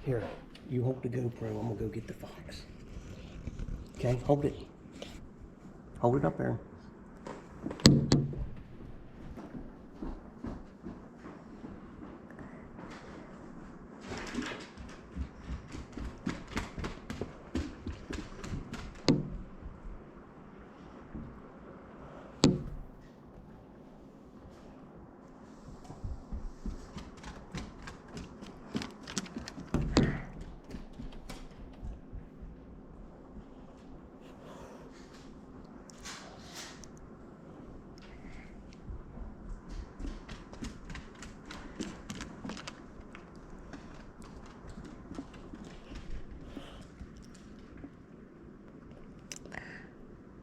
Here, you hold the GoPro. I'm gonna go get the fox. Okay, hold it. Hold it up there.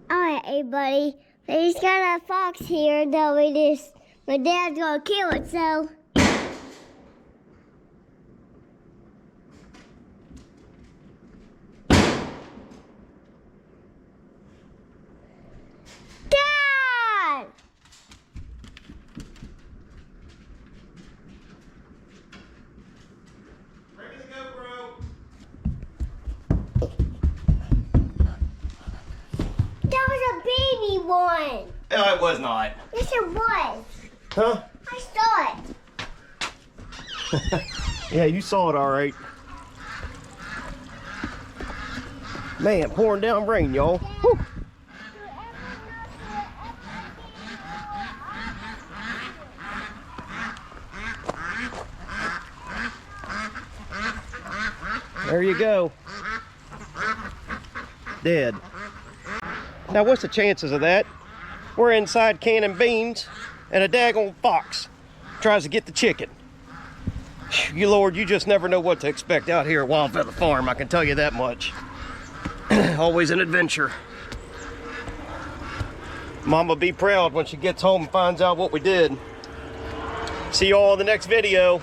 Alright, everybody. We just got a fox here that my dad's gonna kill it, so. Dad! Bring me the GoPro. That was a baby one. No, it was not. Yes, it was. Huh? I saw it. Yeah, you saw it all right. Man, pouring down rain, y'all. Whew. There you go. Dead. Now, what's the chances of that? We're inside canning beans, and a daggone fox tries to get the chicken. You Lord, you just never know what to expect out here at Wild Feather Farm, I can tell you that much. Always an adventure. Mama be proud when she gets home and finds out what we did. See you all in the next video.